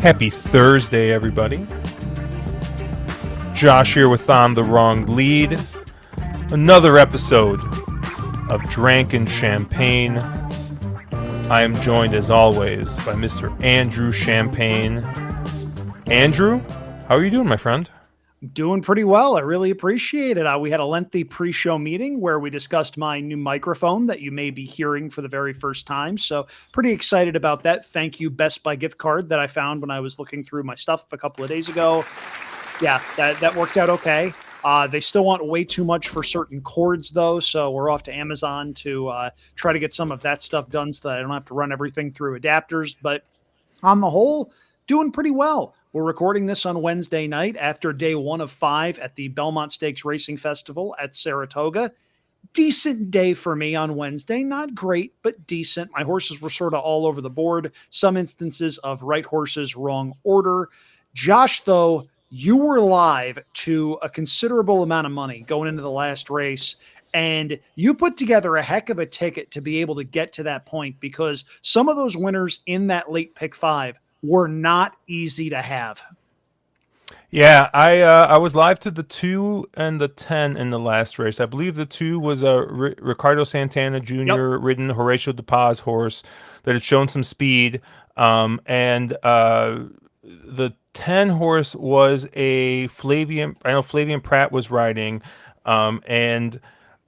Happy Thursday, everybody. Josh here with On the Wrong Lead. Another episode of Drank Champagne. I am joined, as always, by Mr. Andrew Champagne. Andrew, how are you doing, my friend? Doing pretty well. I really appreciate it. We had a lengthy pre-show meeting where we discussed my new microphone that you may be hearing for the very first time. So pretty excited about that. Thank you, Best Buy gift card that I found when I was looking through my stuff a couple of days ago. Yeah, that worked out okay. They still want way too much for certain cords, though, so we're off to Amazon to try to get some of that stuff done so that I don't have to run everything through adapters. But on the whole, doing pretty well. We're recording this on Wednesday night after day 1 of 5 at the Belmont Stakes Racing Festival at Saratoga. Decent day for me on Wednesday. Not great, but decent. My horses were sort of all over the board. Some instances of right horses, wrong order. Josh, though, you were live to a considerable amount of money going into the last race. And you put together a heck of a ticket to be able to get to that point because some of those winners in that late pick 5 were not easy to have. Yeah, I was live to the 2 and the 10 in the last race. I believe the 2 was a Ricardo Santana Jr. Yep. ridden Horatio De Paz horse that had shown some speed, and the 10 horse was a Flavian. I know Flavian Pratt was riding, and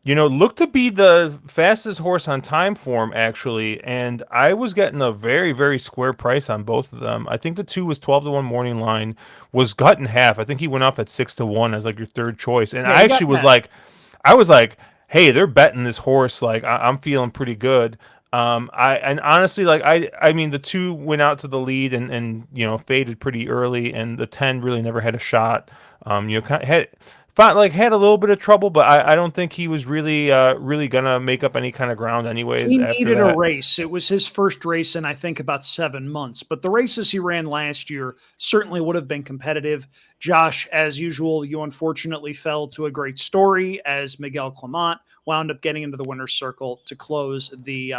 looked to be the fastest horse on time form, actually. And I was getting a very, very square price on both of them. I think the 2 was 12-1 morning line, was cut in half. I think he went off at 6-1 as like your third choice. And Yeah, I he got actually was that. like, hey, they're betting this horse. Like, I'm feeling pretty good. And honestly, like I mean, the 2 went out to the lead and faded pretty early, and the 10 really never had a shot. Kind of had a little bit of trouble, but I don't think he was really gonna make up any kind of ground anyways He after needed a that. race. It was his first race in, I think, about 7 months. But the races he ran last year certainly would have been competitive. Josh, as usual, you unfortunately fell to a great story as Miguel Clement wound up getting into the winner's circle to close the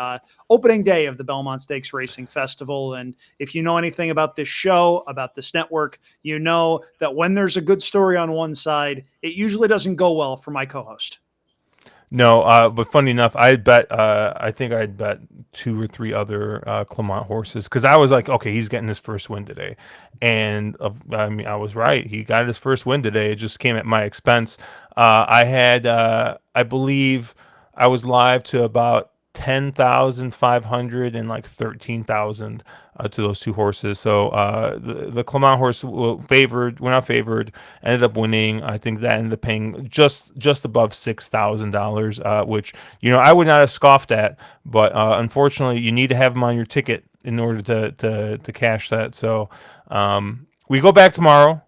opening day of the Belmont Stakes Racing Festival. And if you know anything about this show, about this network, you know that when there's a good story on one side, it usually doesn't go well for my co-host. No, but funny enough, I had bet. I think I had bet 2 or 3 other Clement horses because I was like, okay, he's getting his first win today, and I mean, I was right. He got his first win today. It just came at my expense. I had, I believe, I was live to about 10,500 and like 13,000 to those 2 horses. So the Clement horse went out favored, ended up winning. I think that ended up paying just above $6,000, which I would not have scoffed at. But unfortunately, you need to have them on your ticket in order to cash that. So we go back tomorrow.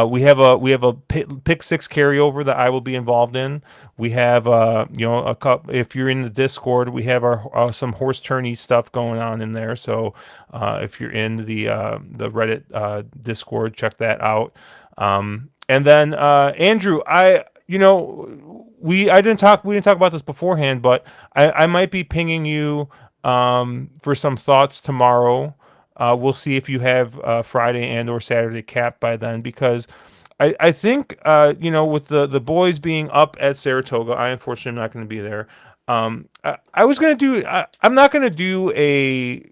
We have a pick 6 carryover that I will be involved in. We have a cup. If you're in the Discord, we have our some horse tourney stuff going on in there. So if you're in the Reddit Discord, check that out. And then Andrew, we didn't talk about this beforehand, but I might be pinging you for some thoughts tomorrow. We'll see if you have Friday and or Saturday cap by then, because I think with the boys being up at Saratoga, I unfortunately am not going to be there. I was going to do. I'm not going to do a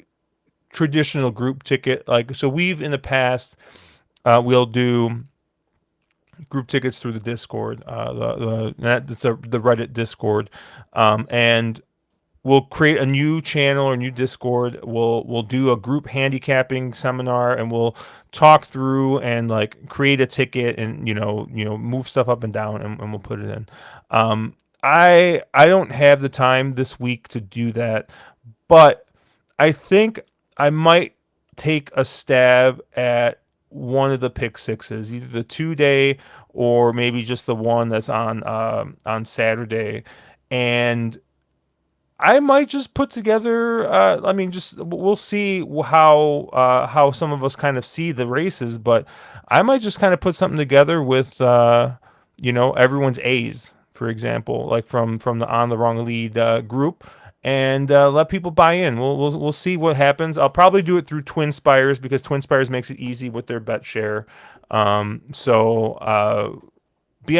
traditional group ticket, like, so we've in the past we'll do group tickets through the Discord, the Reddit Discord, and we'll create a new channel or new Discord. We'll do a group handicapping seminar, and we'll talk through and like create a ticket and move stuff up and down, and we'll put it in. I don't have the time this week to do that, but I think I might take a stab at one of the pick sixes, either the 2 day or maybe just the one that's on Saturday, and I might just put together. I mean, just we'll see how some of us kind of see the races, but I might just kind of put something together with everyone's A's, for example, like from the On the Wrong Lead group, and let people buy in. We'll see what happens. I'll probably do it through Twin Spires because Twin Spires makes it easy with their bet share. Be on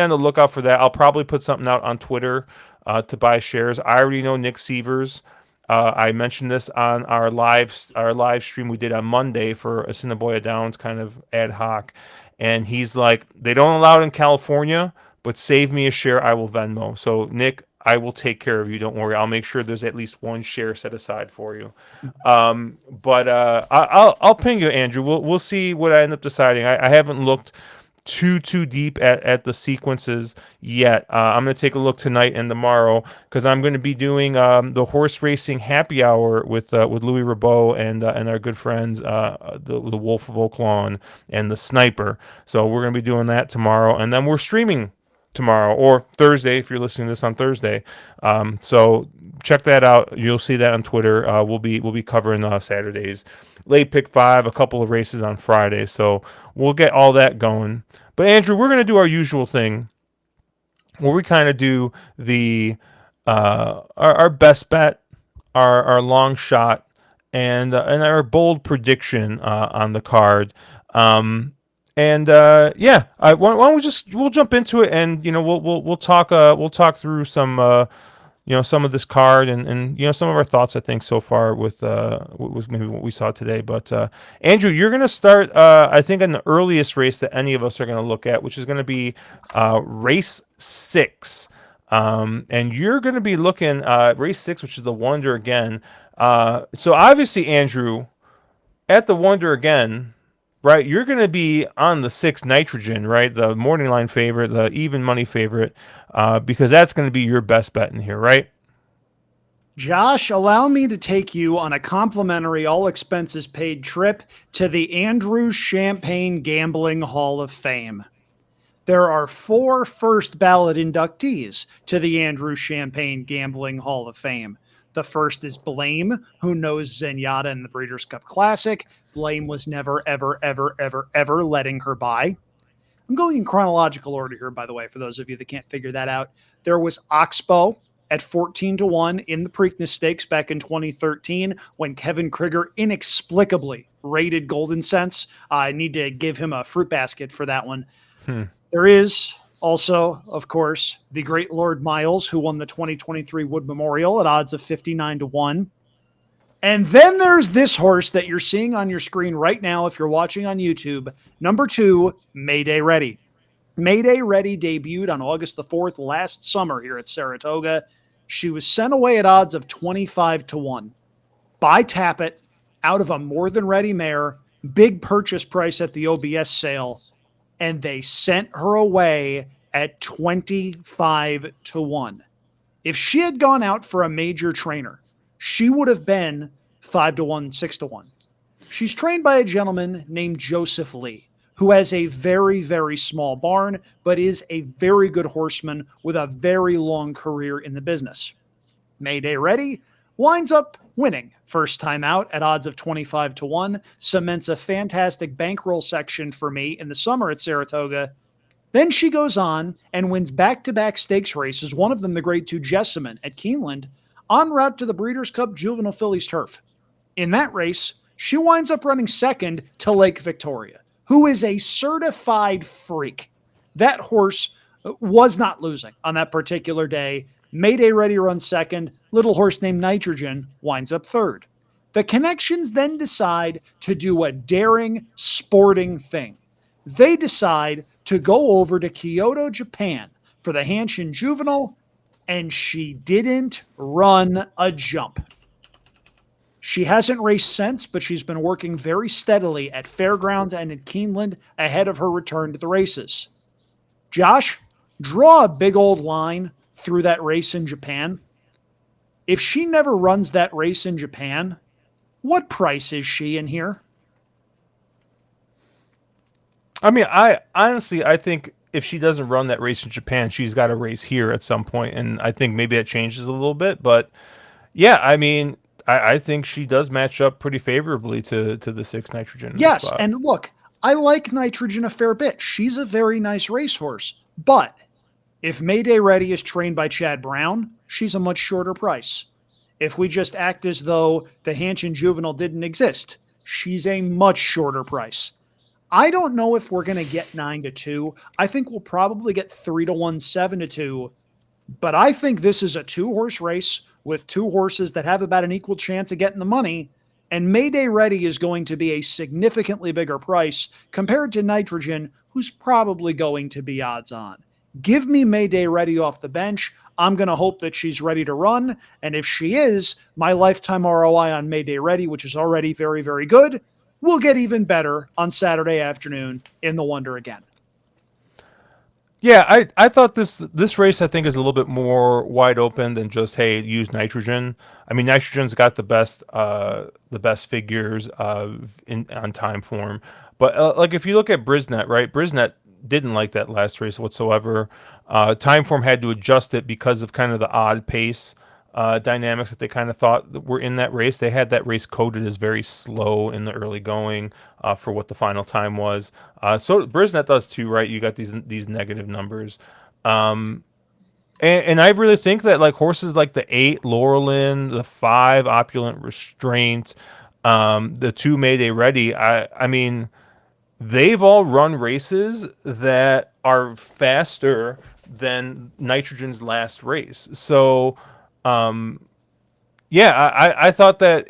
the lookout for that. I'll probably put something out on Twitter to buy shares. I already know Nick Sievers. I mentioned this on our live stream we did on Monday for Assiniboia Downs, kind of ad hoc, and he's like, they don't allow it in California, but save me a share, I will Venmo. So Nick, I will take care of you. Don't worry. I'll make sure there's at least one share set aside for you. I'll ping you, Andrew. We'll see what I end up deciding. I haven't looked too deep at the sequences yet. I'm going to take a look tonight and tomorrow because I'm going to be doing the horse racing happy hour with Louis Rabot and our good friends the Wolf of Oaklawn and the Sniper. So we're going to be doing that tomorrow, and then we're streaming tomorrow or Thursday if you're listening to this on Thursday. So check that out. You'll see that on Twitter. We'll be covering Saturdays, late pick five, a couple of races on Friday. So we'll get all that going. But Andrew, we're gonna do our usual thing where we kind of do the our best bet, our long shot, and our bold prediction on the card. Why don't we'll jump into it, and we'll talk through some of this card, and some of our thoughts, I think, so far with maybe what we saw today. But Andrew, you're going to start I think in the earliest race that any of us are going to look at, which is going to be race 6. And you're going to be looking race 6, which is the Wonder again. So obviously, Andrew, at the Wonder again, right? You're going to be on the 6 Nitrogen, right? The morning line favorite, the even money favorite, because that's going to be your best bet in here, right? Josh, allow me to take you on a complimentary, all expenses paid trip to the Andrews Champagne Gambling Hall of Fame. There are 4 first ballot inductees to the Andrews Champagne Gambling Hall of Fame. The first is Blame, who knows Zenyatta in the Breeders' Cup Classic. Blame was never, ever, ever, ever, ever letting her by. I'm going in chronological order here, by the way, for those of you that can't figure that out. There was Oxbow at 14-1 in the Preakness Stakes back in 2013 when Kevin Krieger inexplicably rated Golden Sense. I need to give him a fruit basket for that one. There is also, of course, the great Lord Miles, who won the 2023 Wood Memorial at odds of 59-1. And then there's this horse that you're seeing on your screen right now if you're watching on YouTube. Number 2, Mayday Ready. Mayday Ready debuted on August the 4th last summer here at Saratoga. She was sent away at odds of 25-1 by Tappet out of a More Than Ready mare, big purchase price at the OBS sale, and they sent her away at 25-1. If she had gone out for a major trainer, she would have been 5-1, 6-1. She's trained by a gentleman named Joseph Lee, who has a very, very small barn, but is a very good horseman with a very long career in the business. Mayday Ready winds up winning first time out at odds of 25-1, cements a fantastic bankroll section for me in the summer at Saratoga. Then she goes on and wins back-to-back stakes races, one of them the Grade 2 Jessamine at Keeneland, en route to the Breeders' Cup Juvenile Fillies Turf. In that race, she winds up running second to Lake Victoria, who is a certified freak. That horse was not losing on that particular day. Mayday Ready runs second. Little horse named Nitrogen winds up third. The Connections then decide to do a daring, sporting thing. They decide to go over to Kyoto, Japan for the Hanshin Juvenile, and she didn't run a jump. She hasn't raced since, but she's been working very steadily at Fairgrounds and at Keeneland ahead of her return to the races. Josh, draw a big old line through that race in Japan. If she never runs that race in Japan, what price is she in here? I mean, I think if she doesn't run that race in Japan, she's got to race here at some point, and I think maybe that changes a little bit. But yeah, I mean, I think she does match up pretty favorably to the 6 Nitrogen. Yes, and look, I like Nitrogen a fair bit. She's a very nice racehorse, but if Mayday Ready is trained by Chad Brown, she's a much shorter price. If we just act as though the Hanchin Juvenile didn't exist, she's a much shorter price. I don't know if we're going to get 9-2. I think we'll probably get 3-1, 7-2. But I think this is a two-horse race with two horses that have about an equal chance of getting the money. And Mayday Ready is going to be a significantly bigger price compared to Nitrogen, who's probably going to be odds on. Give me Mayday Ready off the bench. I'm going to hope that she's ready to run. And if she is, my lifetime ROI on Mayday Ready, which is already very, very good, will get even better on Saturday afternoon in the Wonder again. Yeah, I thought this race I think is a little bit more wide open than just hey use nitrogen. I mean nitrogen's got the best figures in on time form, but like if you look at Brisnet, right? Brisnet didn't like that last race whatsoever. Time form had to adjust it because of kind of the odd pace dynamics that they kind of thought that were in that race. They had that race coded as very slow in the early going for what the final time was. So Brisnet does too, right? You got these negative numbers. And I really think that like horses like the 8 Laurelin, the 5 Opulent Restraint, the 2 Mayday Ready, I mean they've all run races that are faster than Nitrogen's last race. So yeah, I thought that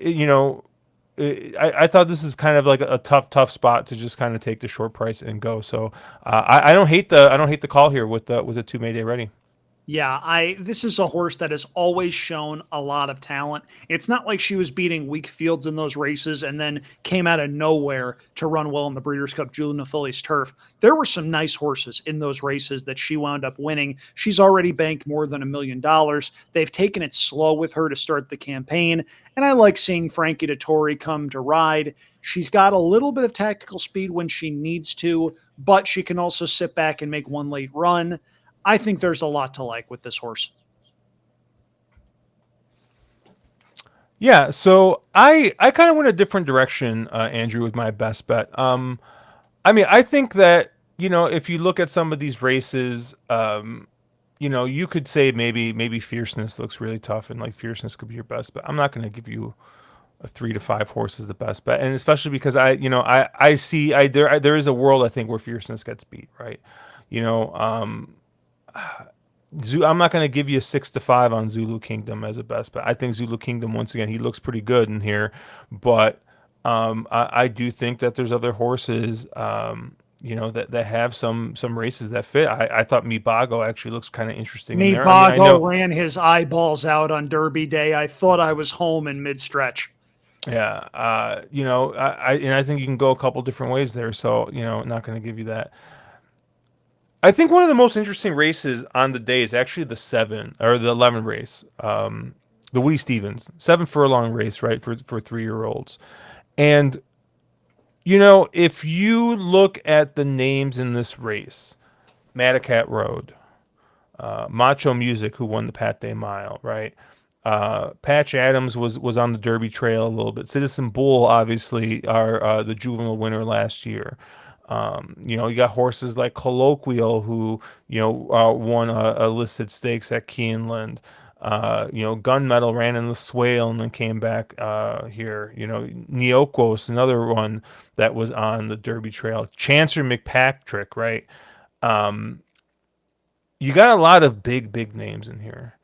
I thought this is kind of like a tough spot to just kind of take the short price and go. So I don't hate the call here with the 2 Mayday Ready. Yeah, I this is a horse that has always shown a lot of talent. It's not like she was beating weak fields in those races and then came out of nowhere to run well in the Breeders' Cup Juvenile Fillies turf. There were some nice horses in those races that she wound up winning. She's already banked more than $1 million. They've taken it slow with her to start the campaign, and I like seeing Frankie Dettori come to ride. She's got a little bit of tactical speed when she needs to, but she can also sit back and make one late run. I think there's a lot to like with this horse. Yeah, so I kind of went a different direction, Andrew, with my best bet. I mean, I think that if you look at some of these races, you could say maybe Fierceness looks really tough, and like Fierceness could be your best bet. I'm not going to give you a 3 to 5 horse is the best bet, and especially because I see there is a world I think where Fierceness gets beat, right? You know, I'm not going to give you a 6 to 5 on Zulu Kingdom as a best bet. I think Zulu Kingdom once again he looks pretty good in here, but I do think that there's other horses that have some races that fit. I thought Mibago actually looks kind of interesting in there. I mean, I Mibago know, ran his eyeballs out on Derby Day. I thought I was home in mid stretch. yeah, I think you can go a couple different ways there. So not going to give you that. I think one of the most interesting races on the day is actually the 7 or the 11 race. The Woody Stevens 7 furlong race, right, for 3-year-olds. And if you look at the names in this race, Madacat Road, Macho Music, who won the Pat Day Mile, right? Patch Adams was on the Derby Trail a little bit. Citizen Bull, obviously, are the juvenile winner last year. You got horses like Colloquial, who won a listed stakes at Keeneland. Gunmetal ran in the Swale and then came back here. Neokos, another one that was on the Derby Trail. Chancer McPatrick, right? You got a lot of big names in here.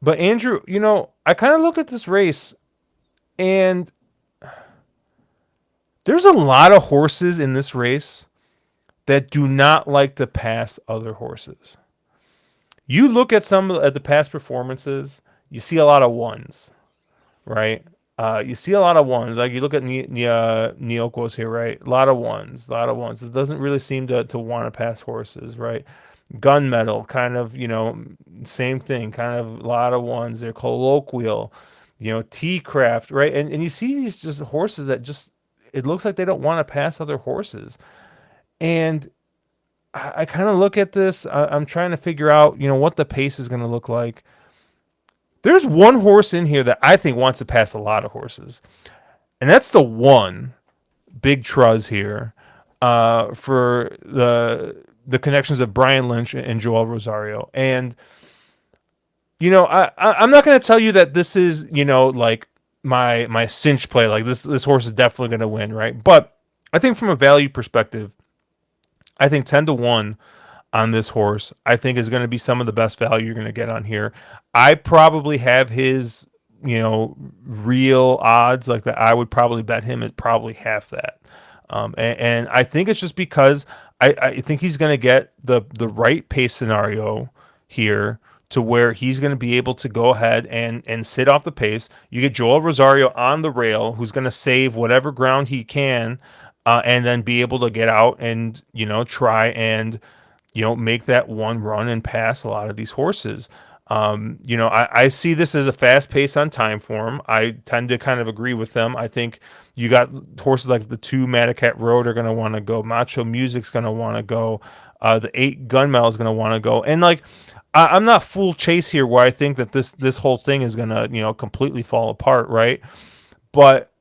But Andrew, I kind of looked at this race and there's a lot of horses in this race that do not like to pass other horses. You look at some of the past performances, you see a lot of ones, right? You see a lot of ones. Like you look at Neokos here, right? A lot of ones, a lot of ones. It doesn't really seem to want to pass horses, right? Gunmetal, kind of, same thing, kind of a lot of ones. They're colloquial, T-craft, right? And you see these just horses that just, it looks like they don't want to pass other horses. And I kind of look at this, I'm trying to figure out, what the pace is going to look like. There's one horse in here that I think wants to pass a lot of horses. And that's the one Big Truz here for the connections of Brian Lynch and Joel Rosario. And I'm not going to tell you that this is, like my cinch play. Like this horse is definitely going to win, right? But I think from a value perspective, I think 10-1 on this horse, I think is going to be some of the best value you're going to get on here. I probably have his, real odds like that. I would probably bet him is probably half that. And I think it's just because I think he's going to get the right pace scenario here to where he's going to be able to go ahead and sit off the pace. You get Joel Rosario on the rail, who's going to save whatever ground he can, and then be able to get out and try and make that one run and pass a lot of these horses. I see this as a fast pace on time form. I tend to kind of agree with them. I think you got horses like the 2 Madacat Road are going to want to go. Macho Music's going to want to go. The 8 Gunmetal is going to want to go. And like, I'm not full chase here where I think that this whole thing is going to, completely fall apart, right? But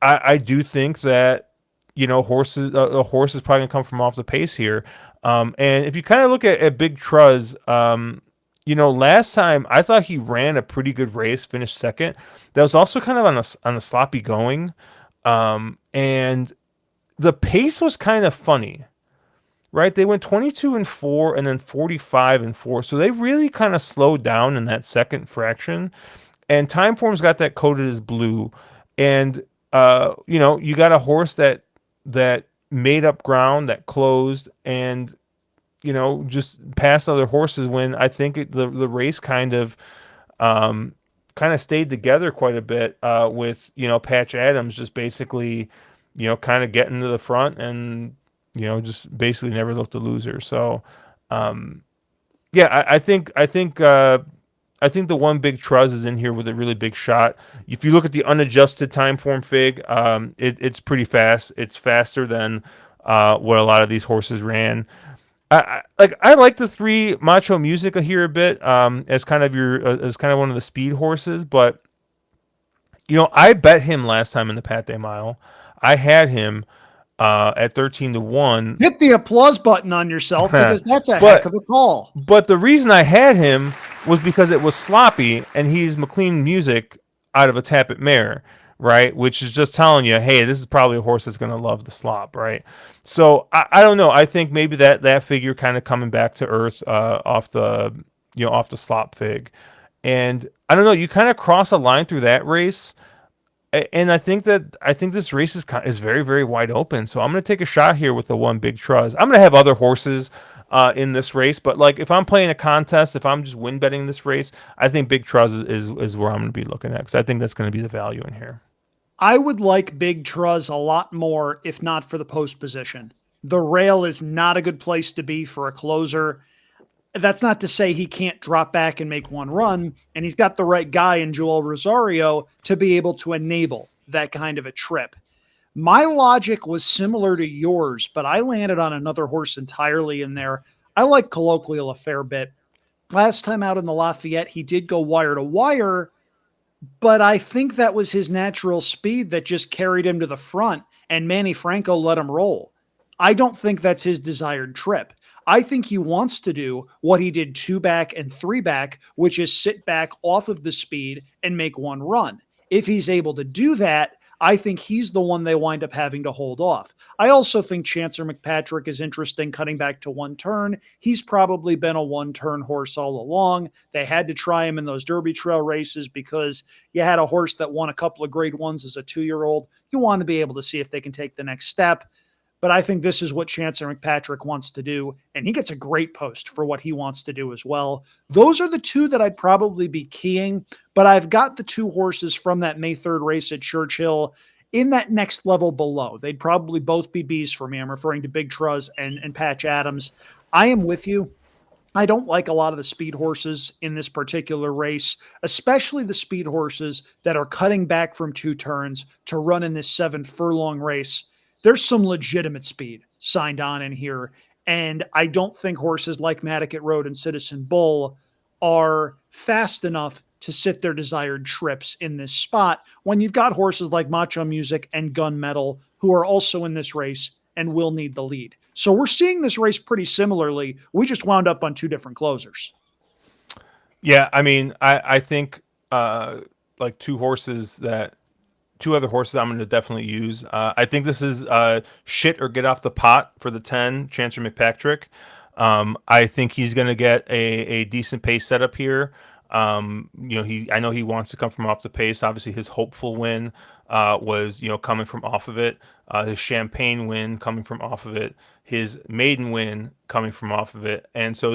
I do think that a horse is probably gonna come from off the pace here. And if you kind of look at Big Truz, last time I thought he ran a pretty good race, finished second. That was also kind of on a sloppy going, and the pace was kind of funny, right? They went 22-4 and then 45-4, so they really kind of slowed down in that second fraction. And Timeform's got that coded as blue, and you got a horse that made up ground, that closed, and just passed other horses when I think the race kind of stayed together quite a bit, with Patch Adams just basically kind of getting to the front and just basically never looked a loser. So yeah, I think the one Big Truz is in here with a really big shot. If you look at the unadjusted time form fig, it's pretty fast. It's faster than what a lot of these horses ran. I like the 3 Macho Musica here a bit, as kind of one of the speed horses, but I bet him last time in the Pate Mile. I had him at 13-1. Hit the applause button on yourself because that's a heck but of a call. but the reason I had him was because it was sloppy, and he's McLean Music out of a Tappet mare, right? Which is just telling you, hey, this is probably a horse that's going to love the slop, right? So I don't know. I think maybe that figure kind of coming back to earth, off the slop fig, and I don't know. You kind of cross a line through that race. And I think this race is very, very wide open. So I'm going to take a shot here with the one Big Truz. I'm going to have other horses in this race, but like if I'm playing a contest, if I'm just win betting this race, I think Big Truz is where I'm going to be looking at, because I think that's going to be the value in here. I would like Big Truz a lot more if not for the post position. The rail is not a good place to be for a closer. That's not to say he can't drop back and make one run, and he's got the right guy in Joel Rosario to be able to enable that kind of a trip. My logic was similar to yours, but I landed on another horse entirely in there. I like Colloquial a fair bit. Last time out in the Lafayette, he did go wire to wire, but I think that was his natural speed that just carried him to the front, and Manny Franco let him roll. I don't think that's his desired trip. I think he wants to do what he did 2 back and 3 back, which is sit back off of the speed and make one run. If he's able to do that, I think he's the one they wind up having to hold off. I also think Chancer McPatrick is interesting cutting back to 1 turn. He's probably been a 1-turn horse all along. They had to try him in those Derby Trail races because you had a horse that won a couple of grade 1s as a 2-year-old. You want to be able to see if they can take the next step. But I think this is what Chancer McPatrick wants to do, and he gets a great post for what he wants to do as well. Those are the 2 that I'd probably be keying, but I've got the 2 horses from that May 3rd race at Churchill in that next level below. They'd probably both be Bs for me. I'm referring to Big Truz and Patch Adams. I am with you. I don't like a lot of the speed horses in this particular race, especially the speed horses that are cutting back from 2 turns to run in this 7-furlong race. There's some legitimate speed signed on in here. And I don't think horses like Madacat Road and Citizen Bull are fast enough to sit their desired trips in this spot when you've got horses like Macho Music and Gunmetal who are also in this race and will need the lead. So we're seeing this race pretty similarly. We just wound up on 2 different closers. Yeah, I mean, I think like two other horses I'm going to definitely use. I think this is shit or get off the pot for the 10, Chancer McPatrick. I think he's going to get a decent pace setup here. I know he wants to come from off the pace. Obviously, his hopeful win was coming from off of it. His Champagne win coming from off of it. His maiden win coming from off of it. And so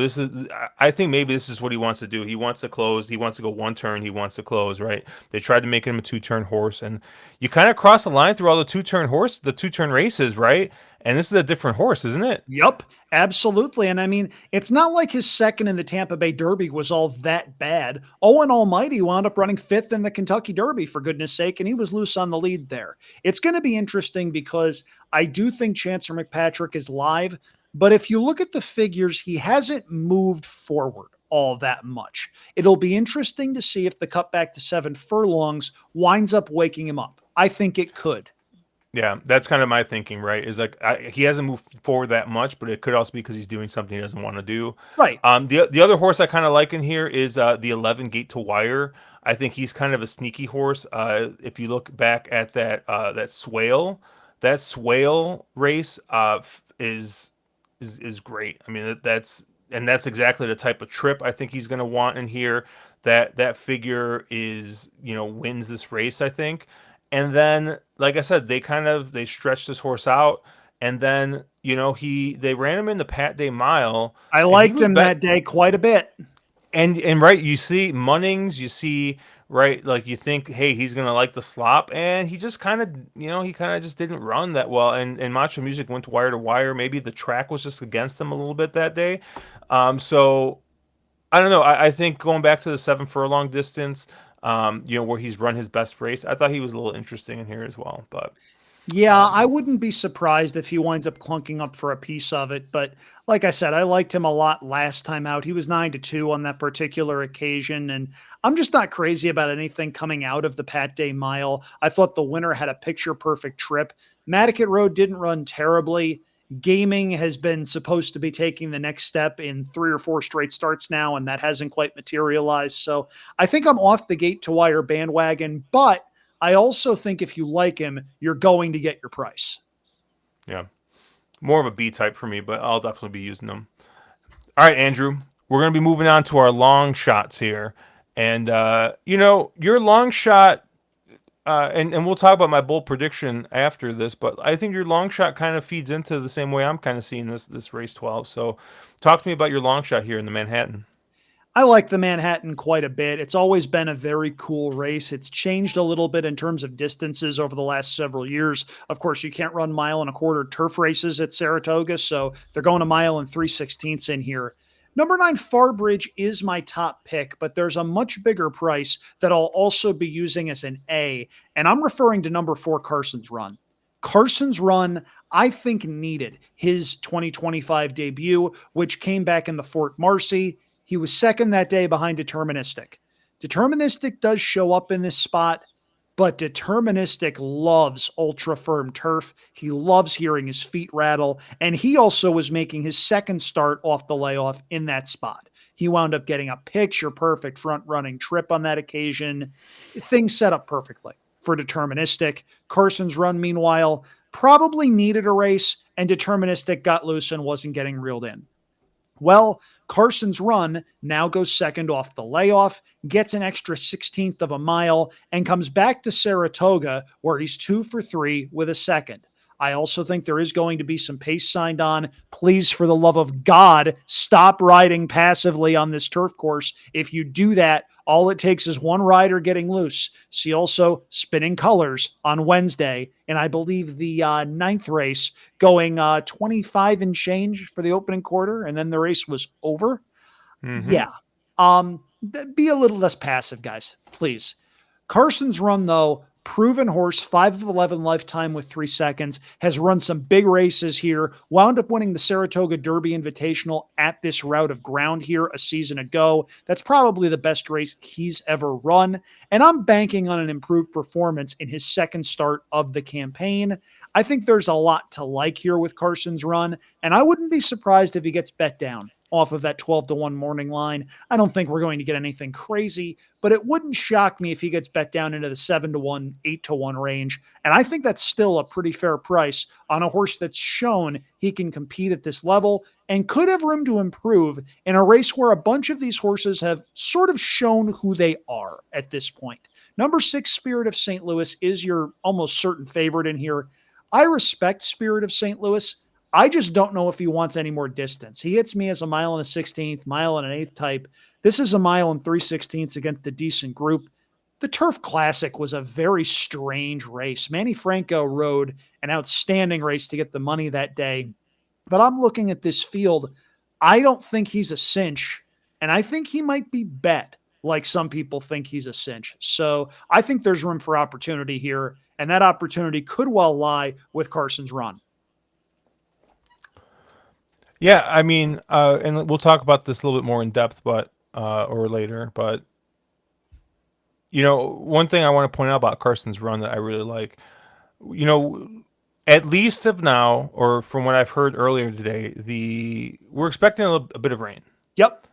I think maybe this is what he wants to do. He wants to close. He wants to go one turn. He wants to close, right? They tried to make him a two-turn horse, and you kind of cross the line through all the two-turn races, right? And this is a different horse, isn't it? Yep, absolutely. And I mean, it's not like his second in the Tampa Bay Derby was all that bad. Owen Almighty wound up running fifth in the Kentucky Derby, for goodness sake, and he was loose on the lead there. It's going to be interesting because I do think Chancer McPatrick is live, but if you look at the figures, he hasn't moved forward all that much. It'll be interesting to see if the cutback to 7 furlongs winds up waking him up. I think it could. Yeah, that's kind of my thinking, right? Is like he hasn't moved forward that much, but it could also be because he's doing something he doesn't want to do. Right. The other horse I kind of like in here is the 11 Gate to Wire. I think he's kind of a sneaky horse. If you look back at that Swale race is great. I mean that's exactly the type of trip I think he's going to want in here. That figure is wins this race, I think. And then, like I said, they stretched this horse out, and then they ran him in the Pat Day Mile, I and he liked was him bet that day quite a bit. and right, you see Munnings, you see right, like you think, hey, he's gonna like the slop, and he just kind of he kind of just didn't run that well, and Macho Music went to wire. Maybe the track was just against him a little bit that day, so I don't know. I think going back to the 7 furlong distance, where he's run his best race, I thought he was a little interesting in here as well. But Yeah, I um, wouldn't be surprised if he winds up clunking up for a piece of it. But like I said, I liked him a lot last time out. He was 9-2 on that particular occasion. And I'm just not crazy about anything coming out of the Pat Day Mile. I thought the winner had a picture perfect trip. Matticat Road didn't run terribly. Gaming has been supposed to be taking the next step in 3 or 4 straight starts now, and that hasn't quite materialized. So I think I'm off the Gate to Wire bandwagon, but I also think if you like him, you're going to get your price. yeah, more of a B type for me, but I'll definitely be using them. All right, Andrew, we're gonna be moving on to our long shots here, and your long shot. And we'll talk about my bold prediction after this, but I think your long shot kind of feeds into the same way I'm kind of seeing this race 12. So, talk to me about your long shot here in the Manhattan. I like the Manhattan quite a bit. It's always been a very cool race. It's changed a little bit in terms of distances over the last several years. Of course, you can't run 1.25 mile turf races at Saratoga, so they're going a 1 3/16 in here. Number 9, Farbridge is my top pick, but there's a much bigger price that I'll also be using as an A, and I'm referring to number 4, Carson's Run. Carson's Run, I think, needed his 2025 debut, which came back in the Fort Marcy. He was second that day behind Deterministic. Deterministic does show up in this spot, but Deterministic loves ultra firm turf. He loves hearing his feet rattle, and he also was making his second start off the layoff in that spot. He wound up getting a picture perfect front running trip on that occasion. Things set up perfectly for Deterministic. Carson's Run, meanwhile, probably needed a race, and Deterministic got loose and wasn't getting reeled in. Well, Carson's Run now goes second off the layoff, gets an extra 16th of a mile, and comes back to Saratoga where he's 2 for 3 with a second. I also think there is going to be some pace signed on. Please, for the love of God, stop riding passively on this turf course. If you do that, all it takes is one rider getting loose. See also Spinning Colors on Wednesday, and I believe the ninth race going 25 and change for the opening quarter, and then the race was over. Mm-hmm. Yeah. Be a little less passive, guys, please. Carson's Run, though, proven horse, 5 of 11 lifetime with 3 seconds, has run some big races here, wound up winning the Saratoga Derby Invitational at this route of ground here a season ago. That's probably the best race he's ever run, and I'm banking on an improved performance in his second start of the campaign. I think there's a lot to like here with Carson's Run, and I wouldn't be surprised if he gets bet down off of that 12-1 morning line. I don't think we're going to get anything crazy, but it wouldn't shock me if he gets bet down into the 7-1, 8-1 range. And I think that's still a pretty fair price on a horse that's shown he can compete at this level and could have room to improve in a race where a bunch of these horses have sort of shown who they are at this point. Number 6, Spirit of St. Louis, is your almost certain favorite in here. I respect Spirit of St. Louis. I just don't know if he wants any more distance. He hits me as a mile and a 16th, mile and an eighth type. This is a mile and 3/16 against a decent group. The Turf Classic was a very strange race. Manny Franco rode an outstanding race to get the money that day. But I'm looking at this field. I don't think he's a cinch, and I think he might be bet like some people think he's a cinch. So I think there's room for opportunity here, and that opportunity could well lie with Carson's Run. Yeah, I mean, and we'll talk about this a little bit more in depth, but or later. But one thing I want to point out about Carson's Run that I really like, you know, at least of now, or from what I've heard earlier today, the we're expecting a bit of rain. Yep.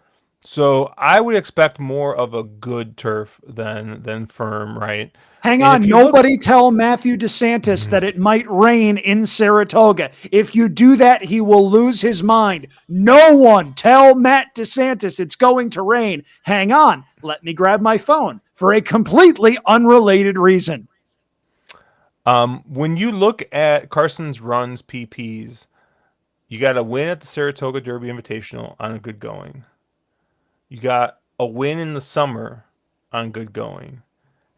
So I would expect more of a good turf than firm, right? Hang And on. if you look, Nobody tell Matthew DeSantis that it might rain in Saratoga. If you do that, he will lose his mind. No one tell Matt DeSantis it's going to rain. Hang on. Let me grab my phone for a completely unrelated reason. when you look at Carson's Run's PPs, you got a win at the Saratoga Derby Invitational on a good going. You got a win in the summer on good going.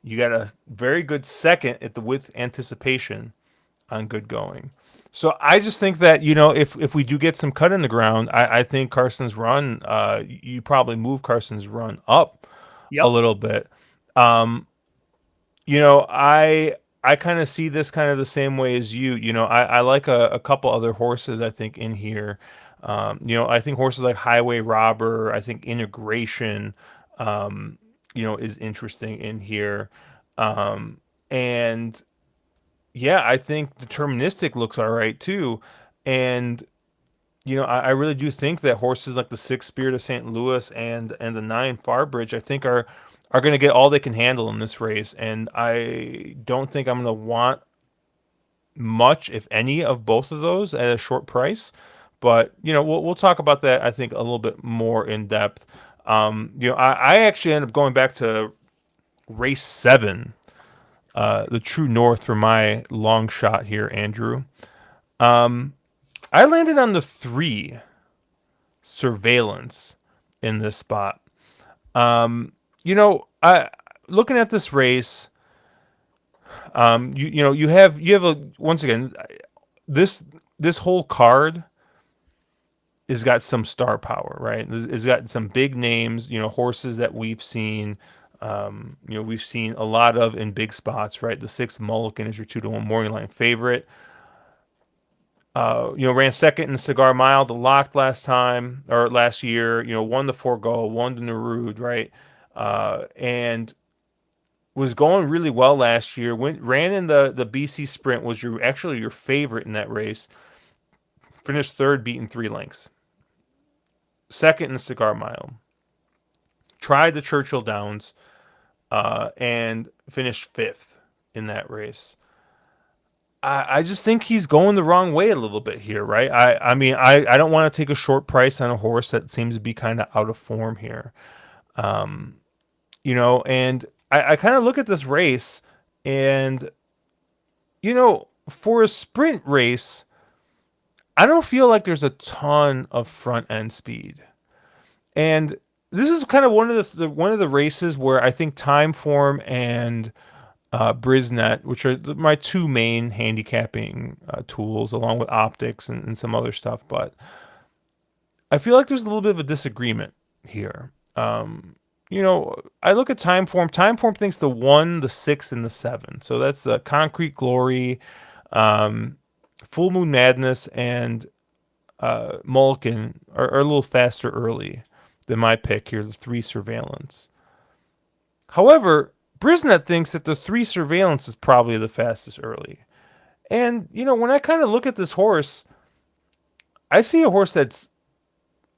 You got a very good second at the With Anticipation on good going. So I just think that if we do get some cut in the ground, I think Carson's Run, you probably move Carson's Run up a Yep. little bit. Um, I kind of see this kind of the same way as you. I like a couple other horses I think in here. I think horses like Highway Robber, I think Integration, is interesting in here. And yeah, I think Deterministic looks all right too. And I really do think that horses like the 6 Spirit of St. Louis and the 9 Farbridge, I think are going to get all they can handle in this race. And I don't think I'm going to want much, if any, of both of those at a short price. But we'll talk about that, I think, a little bit more in depth. I actually end up going back to race 7, the True North, for my long shot here, Andrew. I landed on the 3 Surveillance in this spot. I looking at this race, you have a once again this whole card has got some star power, right? It's got some big names, horses that we've seen. We've seen a lot of in big spots, right? The 6th Mulligan is your 2-1 morning line favorite. Ran second in the Cigar Mile, the locked last year. Won the Forego, won the Nerude, right? And was going really well last year. Ran in the BC Sprint, was actually your favorite in that race. Finished third, beaten 3 lengths. Second in the Cigar Mile. Tried the Churchill Downs, and finished 5th in that race. I just think he's going the wrong way a little bit here, right? I mean, I don't want to take a short price on a horse that seems to be kind of out of form here. And I kind of look at this race and, for a sprint race, I don't feel like there's a ton of front end speed. And this is kind of one of the races where I think Time Form and Brisnet, which are my 2 main handicapping tools, along with optics and some other stuff. But I feel like there's a little bit of a disagreement here. I look at Time Form. Time Form thinks the 1, the 6, and the 7. So that's the Concrete Glory, Full Moon Madness, and Mulligan are a little faster early than my pick here, the 3 Surveillance. However, Brisnet thinks that the 3 Surveillance is probably the fastest early. And, when I kind of look at this horse, I see a horse that's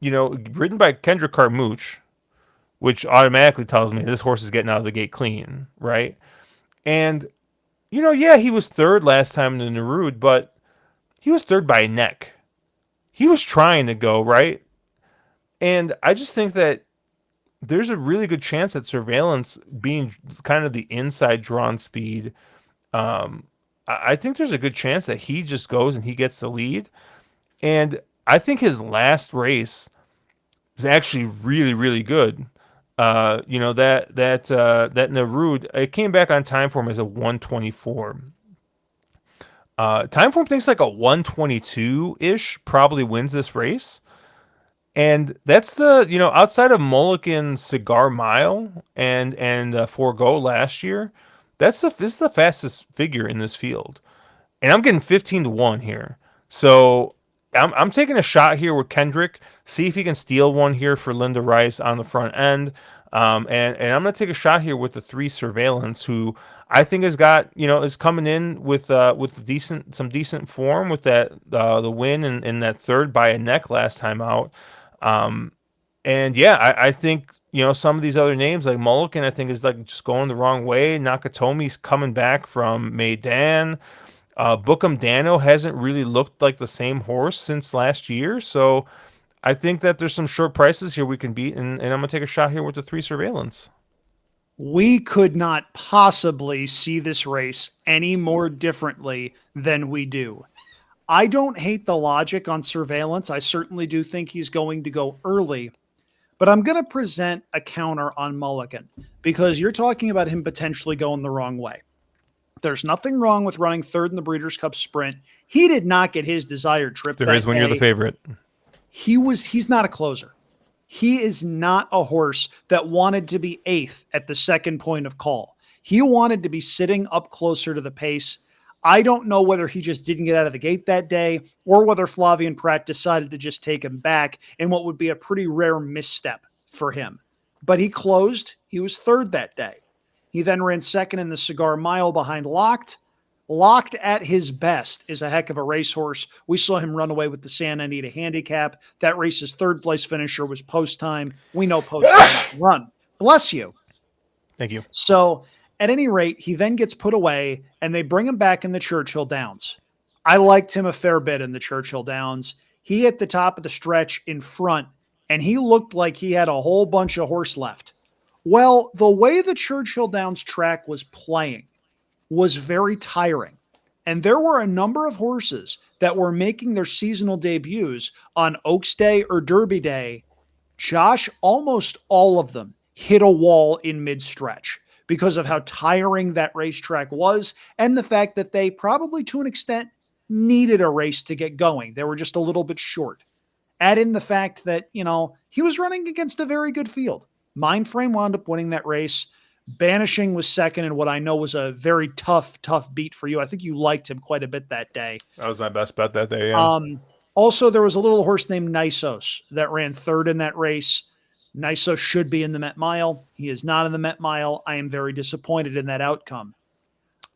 ridden by Kendrick Carmouche, which automatically tells me this horse is getting out of the gate clean, right? And yeah, he was third last time in the Nerude, but he was third by a neck. He was trying to go right, and I just think that there's a really good chance that Surveillance being kind of the inside drawn speed. Um, I think there's a good chance that he just goes and he gets the lead. And I think his last race is actually really, really good. That Narud, it came back on time form as a 124. Time form thinks like a 122 ish probably wins this race. And that's outside of Mulligan's Cigar Mile and Forgo last year, this is the fastest figure in this field, and I'm getting 15-1 here. So I'm taking a shot here with Kendrick. See if he can steal one here for Linda Rice on the front end. And I'm gonna take a shot here with the 3 Surveillance, who I think has got is coming in with some decent form with that the win in that third by a neck last time out. Um, and yeah, I think some of these other names like Mulligan, I think is like just going the wrong way. Nakatomi's coming back from Maidan. Bookham Dano hasn't really looked like the same horse since last year, so I think that there's some short prices here we can beat, and I'm gonna take a shot here with the 3 Surveillance. We could not possibly see this race any more differently than we do. I don't hate the logic on Surveillance. I certainly do think he's going to go early, but I'm going to present a counter on Mulligan because you're talking about him potentially going the wrong way. There's nothing wrong with running third in the Breeders' Cup Sprint. He did not get his desired trip There that is when you're the day. favorite. He's not a closer. He is not a horse that wanted to be eighth at the second point of call. He wanted to be sitting up closer to the pace. I don't know whether he just didn't get out of the gate that day or whether Flavien Prat decided to just take him back in what would be a pretty rare misstep for him. But he closed. He was third that day. He then ran second in the Cigar Mile behind Locked. Locked at his best is a heck of a racehorse. We saw him run away with the Santa Anita handicap. That race's third place finisher was Post Time. We know Post Time can run. Bless you. Thank you. So at any rate, he then gets put away and they bring him back in the Churchill Downs. I liked him a fair bit in the Churchill Downs. He hit the top of the stretch in front and he looked like he had a whole bunch of horse left. Well, the way the Churchill Downs track was playing was very tiring. And there were a number of horses that were making their seasonal debuts on Oaks Day or Derby Day. Josh, almost all of them hit a wall in mid-stretch because of how tiring that racetrack was and the fact that they probably, to an extent, needed a race to get going. They were just a little bit short. Add in the fact that, he was running against a very good field. Mindframe wound up winning that race. Banishing was second in what I know was a very tough beat for you. I think you liked him quite a bit that day. That was my best bet that day, yeah. Also, there was a little horse named Nisos that ran third in that race. Nisos should be in the Met Mile. He is not in the Met Mile. I am very disappointed in that outcome.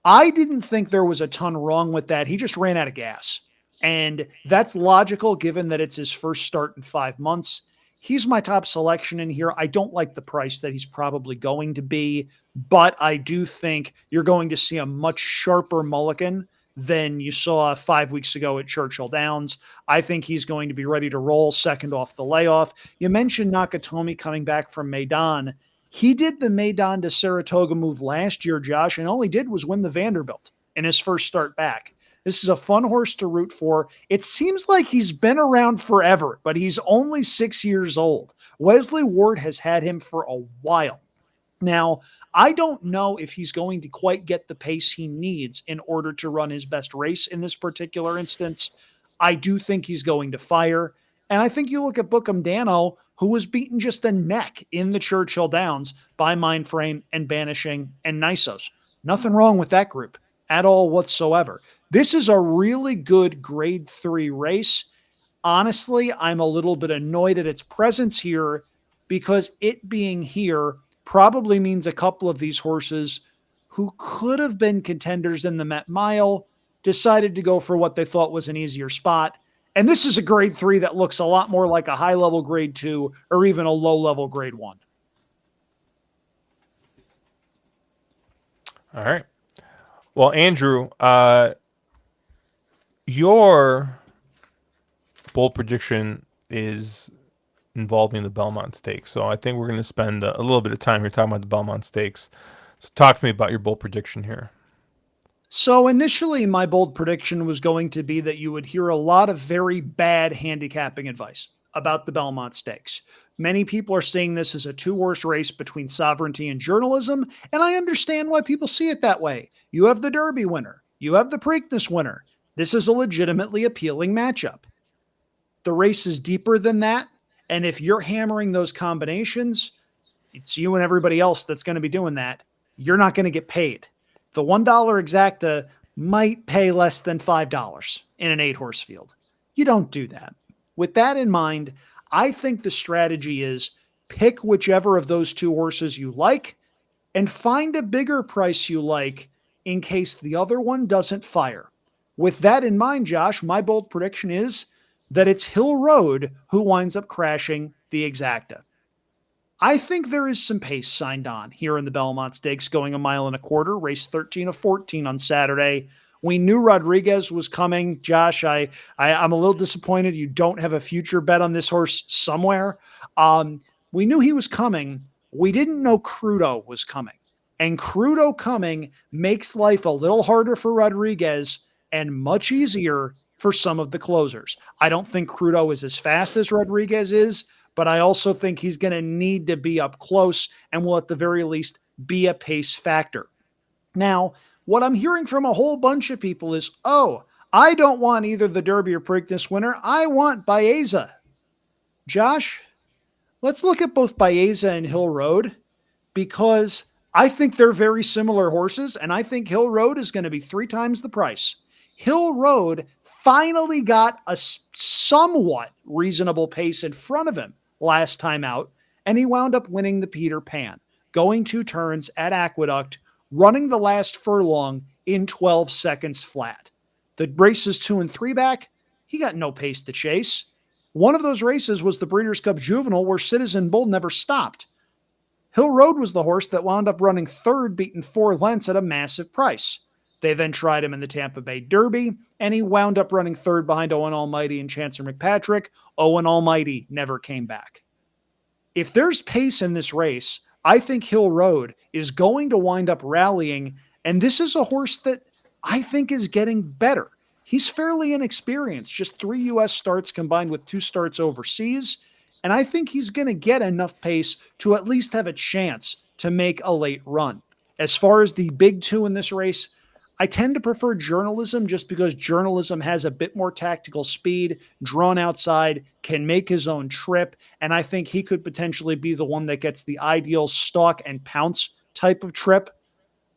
I didn't think there was a ton wrong with that. He just ran out of gas. And that's logical given that it's his first start in 5 months. He's my top selection in here. I don't like the price that he's probably going to be, but I do think you're going to see a much sharper Mulligan than you saw 5 weeks ago at Churchill Downs. I think he's going to be ready to roll second off the layoff. You mentioned Nakatomi coming back from Maidan. He did the Maidan to Saratoga move last year, Josh, and all he did was win the Vanderbilt in his first start back. This is a fun horse to root for. It seems like he's been around forever, but he's only 6 years old. Wesley Ward has had him for a while. Now, I don't know if he's going to quite get the pace he needs in order to run his best race in this particular instance. I do think he's going to fire. And I think you look at Bookham Dano, who was beaten just a neck in the Churchill Downs by Mindframe and Banishing and Nisos. Nothing wrong with that group at all whatsoever. This is a really good grade 3 race. Honestly, I'm a little bit annoyed at its presence here because it being here probably means a couple of these horses who could have been contenders in the Met Mile decided to go for what they thought was an easier spot. And this is a grade 3 that looks a lot more like a high level grade 2 or even a low level grade 1. All right. Well, Andrew, your bold prediction is involving the Belmont Stakes. So I think we're going to spend a little bit of time here talking about the Belmont Stakes. So talk to me about your bold prediction here. So initially, my bold prediction was going to be that you would hear a lot of very bad handicapping advice about the Belmont Stakes. Many people are seeing this as a two-horse race between sovereignty and journalism, and I understand why people see it that way. You have the Derby winner, you have the Preakness winner. This is a legitimately appealing matchup. The race is deeper than that, and if you're hammering those combinations, it's you and everybody else that's going to be doing that. You're not going to get paid. The $1 exacta might pay less than $5 in an 8-horse field. You don't do that. With that in mind, I think the strategy is pick whichever of those two horses you like and find a bigger price you like in case the other one doesn't fire. With that in mind, Josh, my bold prediction is that it's Hill Road who winds up crashing the exacta. I think there is some pace signed on here in the Belmont Stakes going a mile and a quarter, race 13 of 14 on Saturday. We knew Rodriguez was coming. Josh, I'm a little disappointed you don't have a future bet on this horse somewhere. We knew he was coming. We didn't know Crudo was coming. And Crudo coming makes life a little harder for Rodriguez and much easier for some of the closers. I don't think Crudo is as fast as Rodriguez is, but I also think he's going to need to be up close and will at the very least be a pace factor. Now, what I'm hearing from a whole bunch of people is, oh, I don't want either the Derby or Preakness winner. I want Baeza. Josh, let's look at both Baeza and Hill Road because I think they're very similar horses, and I think Hill Road is going to be 3 times the price. Hill Road finally got a somewhat reasonable pace in front of him last time out, and he wound up winning the Peter Pan, going 2 turns at Aqueduct, running the last furlong in 12 seconds flat. The races 2 and 3 back, he got no pace to chase. One of those races was the Breeders' Cup Juvenile, where Citizen Bull never stopped. Hill Road was the horse that wound up running third, beaten 4 lengths at a massive price. They then tried him in the Tampa Bay Derby, and he wound up running third behind Owen Almighty and Chancer McPatrick. Owen Almighty never came back. If there's pace in this race, I think Hill Road is going to wind up rallying, and this is a horse that I think is getting better. He's fairly inexperienced, just 3 U.S. starts combined with 2 starts overseas, and I think he's going to get enough pace to at least have a chance to make a late run. As far as the big 2 in this race, I tend to prefer journalism just because journalism has a bit more tactical speed, drawn outside, can make his own trip, and I think he could potentially be the one that gets the ideal stalk and pounce type of trip.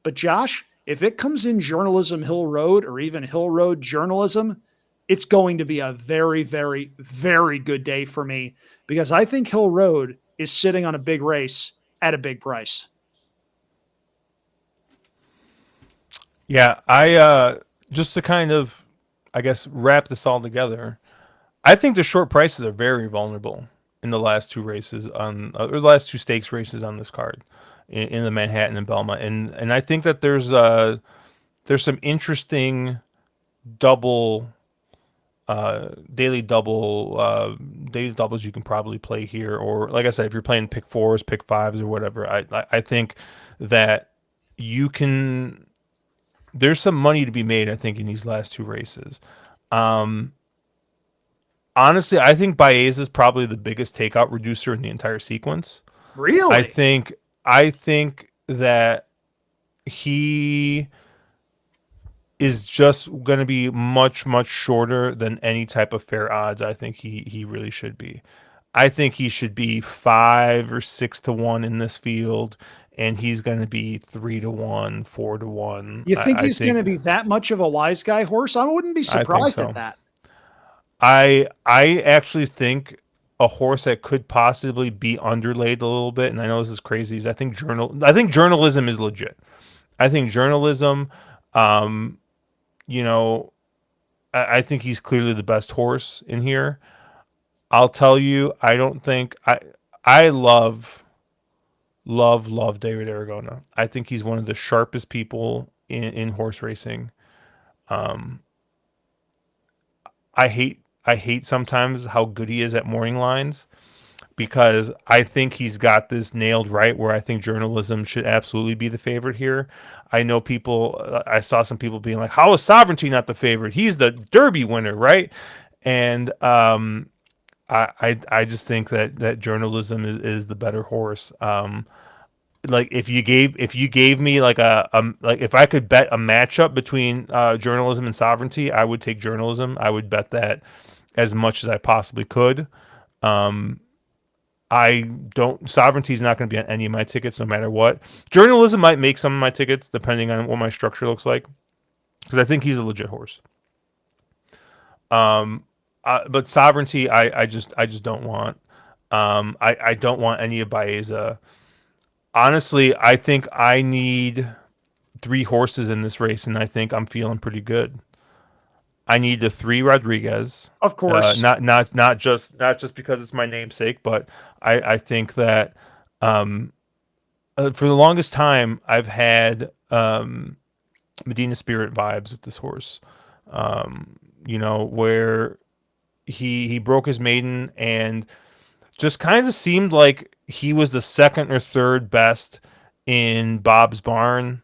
But Josh, if it comes in journalism Hill Road or even Hill Road journalism, it's going to be a very, very, very good day for me because I think Hill Road is sitting on a big race at a big price. Yeah, I just to kind of, I guess, wrap this all together. I think the short prices are very vulnerable in the last 2 races on, or the last 2 stakes races on this card, in the Manhattan and Belmont, and I think that there's some interesting double daily doubles you can probably play here, or like I said, if you're playing pick 4s, pick 5s, or whatever. I think that you can. There's some money to be made, I think, in these last 2 races. Um, Honestly, I think Baez is probably the biggest takeout reducer in the entire sequence. I Really? think I think that he is just going to be much shorter than any type of fair odds. I think he really should be. I think he should be 5 or 6 to 1 in this field, and he's going to be 3 to 1, 4 to 1. You think I he's going think to be that much of a wise guy horse? I wouldn't be I think surprised at so. that. I actually think a horse that could possibly be underlaid a little bit, and I know this is crazy, is I think journalism is legit. I think journalism, um, you know, I think he's clearly the best horse in here. I'll tell you, I don't think I love David Aragona. I think he's one of the sharpest people in horse racing. Um, I hate sometimes how good he is at morning lines because I think he's got this nailed right where I think journalism should absolutely be the favorite here. I know people, I saw some people being like, how is Sovereignty not the favorite? He's the Derby winner, right? And I just think that journalism is the better horse. Like if you gave me like like if I could bet a matchup between journalism and sovereignty, I would take journalism. I would bet that as much as I possibly could. Um, I don't sovereignty is not going to be on any of my tickets, no matter what. Journalism might make some of my tickets depending on what my structure looks like, because I think he's a legit horse. Um, but sovereignty, I just don't want. I don't want any of Baeza. Honestly, I think I need three horses in this race, and I think I'm feeling pretty good. I need the three Rodriguez, Of course. not just because it's my namesake, but I think that um, for the longest time I've had Medina Spirit vibes with this horse. You know where he broke his maiden and just kind of seemed like he was the second or third best in Bob's barn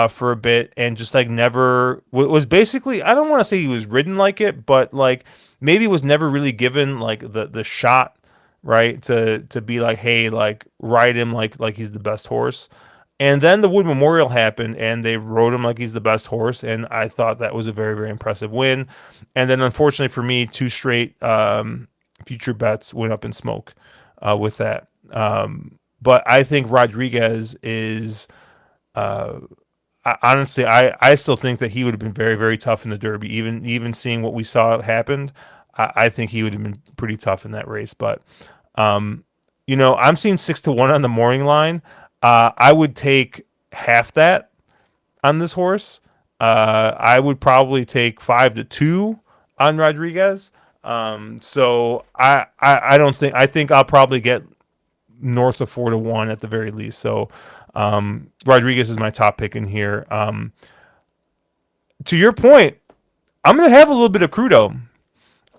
for a bit, and just like never was basically. I don't want to say he was ridden like it, but like maybe was never really given like the shot right to be like, hey, like ride him like he's the best horse. And then the Wood Memorial happened, and they rode him like he's the best horse, and I thought that was a very, very impressive win. And then, unfortunately for me, two straight future bets went up in smoke with that. But I think Rodriguez is honestly, I still think that he would have been very, very tough in the Derby. Even seeing what we saw happened, I think he would have been pretty tough in that race. But um, you know, I'm seeing 6-1 on the morning line. I would take half that on this horse. I would probably take 5-2 on Rodriguez. So I don't think I think I'll probably get north of 4-1 at the very least. So Rodriguez is my top pick in here. To your point, I'm gonna have a little bit of Crudo.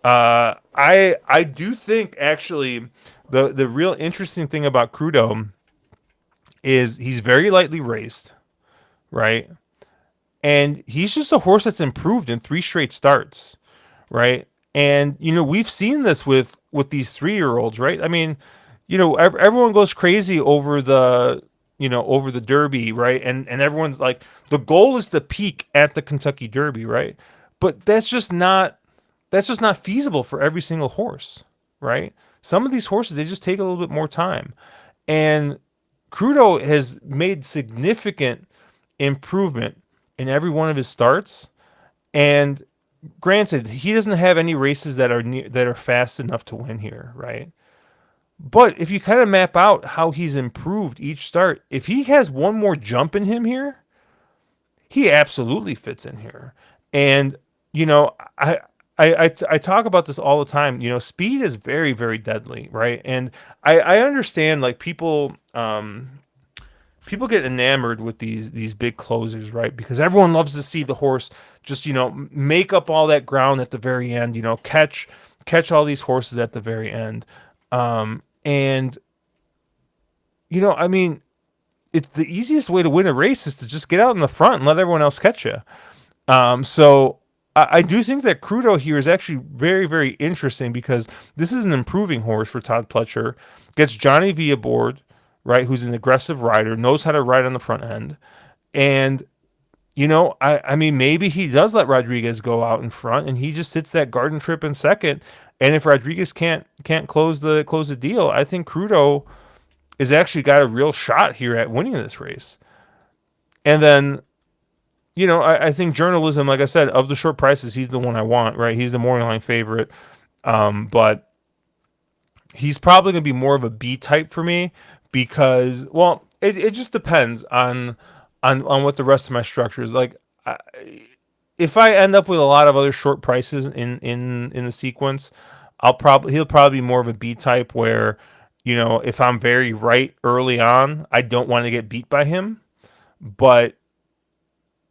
I do think actually the real interesting thing about Crudo is he's very lightly raced, right? And he's just a horse that's improved in three straight starts, right? And you know we've seen this with these 3 year olds, right? I mean, you know everyone goes crazy over the over the Derby, right? And everyone's like the goal is to peak at the Kentucky Derby, right? But that's just not feasible for every single horse, right? Some of these horses they just take a little bit more time, and Crudo has made significant improvement in every one of his starts. And granted, he doesn't have any races that are fast enough to win here, right? But if you kind of map out how he's improved each start, if he has one more jump in him here, he absolutely fits in here. And you know, I talk about this all the time. You know, speed is very, very deadly, right? And I understand like people get enamored with these big closers, right? Because everyone loves to see the horse just make up all that ground at the very end. You know, catch all these horses at the very end. And I mean, it's the easiest way to win a race is to just get out in the front and let everyone else catch you. So I do think that Crudo here is actually very, very interesting because this is an improving horse for Todd Pletcher. Gets Johnny V aboard, right? Who's an aggressive rider, knows how to ride on the front end. And, I mean, maybe he does let Rodriguez go out in front and he just sits that garden trip in second. And if Rodriguez can't close the deal, I think Crudo is actually got a real shot here at winning this race. And then I think journalism, like I said, of the short prices, he's the one I want, right? He's the morning line favorite. But he's probably going to be more of a B type for me because, well, it just depends on what the rest of my structure is. Like, if I end up with a lot of other short prices in the sequence, he'll probably be more of a B type where, if I'm very right early on, I don't want to get beat by him. But